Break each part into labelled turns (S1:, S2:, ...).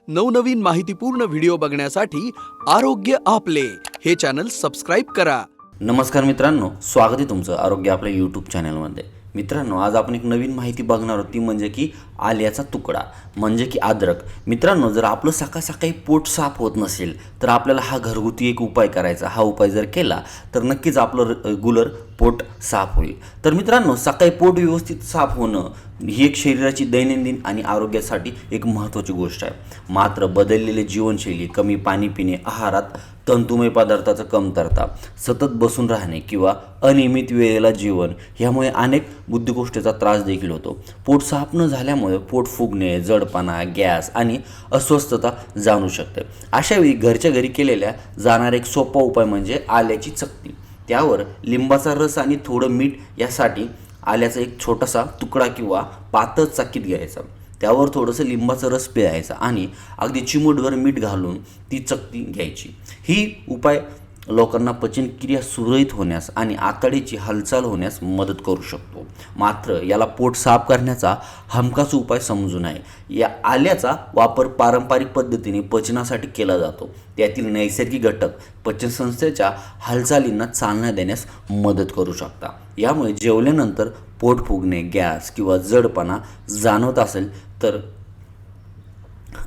S1: नवनवीन माहितीपूर्ण व्हिडिओ बघण्यासाठी आरोग्य आपले हे चॅनल सबस्क्राइब करा।
S2: नमस्कार मित्रांनो, स्वागत आहे तुमचं आरोग्य आपल्या यूट्यूब चॅनलमध्ये। मित्रांनो, आज आपण एक नवीन माहिती बघणार आहोत, ती म्हणजे की आल्याचा तुकडा म्हणजे की अद्रक। मित्रांनो, जर आपलं सकाळी पोट साफ होत नसेल तर आपल्याला हा घरगुती एक उपाय करायचा। हा उपाय जर केला तर नक्कीच आपलं रेग्युलर पोट साफ होईल। तर मित्रांनो, सकाळी पोट व्यवस्थित साफ होणं ही एक शरीराची दैनंदिन आणि आरोग्यासाठी एक महत्त्वाची गोष्ट आहे। मात्र बदललेली जीवनशैली, कमी पाणी पिणे, आहारात तंतुमय पदार्थाचं कमतरता, सतत बसून राहणे किंवा अनियमित वेळेला जेवण यामुळे अनेक बुद्धिगोष्टीचा त्रास देखील होतो। पोट साफ न झाल्यामुळे पोट फुगणे, जडपणा, गॅस आणि अस्वस्थता जाणवू शकते। अशावेळी घरच्या घरी केलेल्या जाणारा एक सोपा उपाय म्हणजे आल्याची चकती। त्यावर लिंबाचा रस आणि थोडं मीठ यासाठी आल्याचा एक छोटासा तुकडा किंवा पातळ चक्कीत घ्यायचा। त्यावर थोडंसं लिंबाचा रस पिळायचा आणि अगदी चिमूटभर मीठ घालून ती चकती घ्यायची। ही उपाय लोकांना पचनक्रिया सुरळीत होण्यास आणि आतडीची हालचाल होण्यास मदत करू शकतो। मात्र याला पोट साफ करण्याचा हमखास उपाय समजू नये। या आल्याचा वापर पारंपरिक पद्धतीने पचनासाठी केला जातो। त्यातील नैसर्गिक घटक पचनसंस्थेच्या हालचालींना चालना देण्यास मदत करू शकतात। यामुळे जेवल्यानंतर पोट फुगणे, गॅस किंवा जडपणा जाणवत असेल तर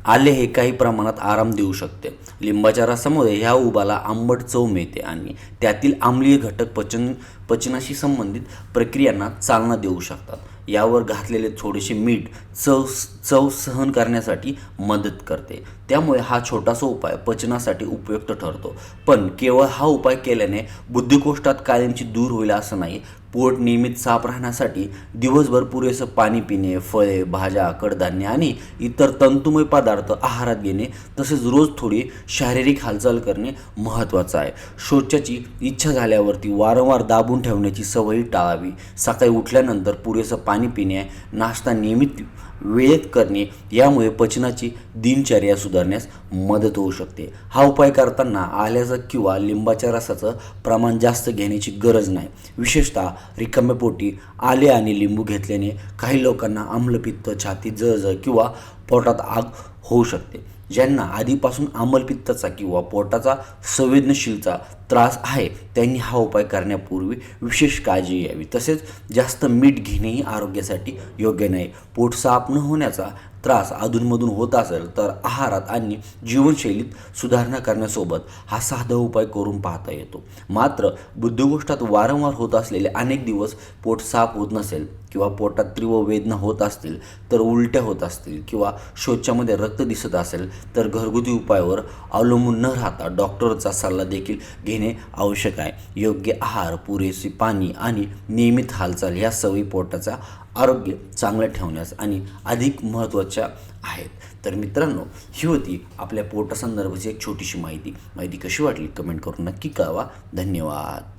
S2: आले हे काही प्रमाणात आराम देऊ शकते। लिंबाच्या रसामुळे ह्या उबाला आंबट चव मिळते आणि त्यातील आम्लीय घटक पचनाशी संबंधित प्रक्रियांना चालना देऊ शकतात। यावर घातलेले थोडेसे मीठ चव सहन करण्यासाठी मदत करते। त्यामुळे हा छोटासा उपाय पचनासाठी उपयुक्त ठरतो। पण केवळ हा उपाय केल्याने बुद्धिकोष्ठात कायमची दूर होईल असं नाही। पोट नियमित साफ राहण्यासाठी दिवसभर पुरेसं पाणी पिणे, फळे, भाज्या, कडधान्य आणि इतर तंतुमय पदार्थ आहारात घेणे, तसेच रोज थोडी शारीरिक हालचाल करणे महत्त्वाचं आहे। शौचाची इच्छा झाल्यावरती वारंवार दाबून ठेवण्याची सवयी टाळावी। सकाळी उठल्यानंतर पुरेसं पाणी पिणे, नाश्ता नियमित वेळेत करणे यामुळे पचनाची दिनचर्या सुधारण्यास मदत होऊ शकते। हा उपाय करताना आल्याचं किंवा लिंबाच्या रसाचं प्रमाण जास्त घेण्याची गरज नाही। विशेषतः रिकाम्या पोटी आले आणि लिंबू घेतल्याने काही लोकांना आम्लपित्त, छातीत जळजळ किंवा पोटात आग होऊ शकते। ज्यांना आधीपासून आम्लपित्ताचा किंवा पोटाचा संवेदनशीलता त्रास आहे त्यांनी हा उपाय करण्यापूर्वी विशेष काळजी घ्यावी। तसेच जास्त मीठ घेणेही आरोग्यासाठी योग्य नाही। पोट साफ न होण्याचा त्रास अधूनमधून होत असेल तर आहारात आणि जीवनशैलीत सुधारणा करण्यासोबत हा साधा उपाय करून पाहता येतो। मात्र बुद्धिगोष्ठात वारंवार होत असलेले अनेक दिवस पोट साफ होत नसेल किंवा पोटात तीव्र वेदना होत असतील, तर उलट्या होत असतील किंवा शौचामध्ये रक्त दिसत असेल तर घरगुती उपायावर अवलंबून न राहता डॉक्टरचा सल्ला देखील घेणे आवश्यक आहे। योग्य आहार, पुरेसे पाणी आणि नियमित हालचाल या सवयी पोटाचा आरोग्य चांगलं ठेवण्यास आणि अधिक महत्त्वाच्या आहेत। तर मित्रांनो, ही होती आपल्या पोटासंदर्भाची एक छोटीशी माहिती कशी वाटली कमेंट करून नक्की कळवा। धन्यवाद।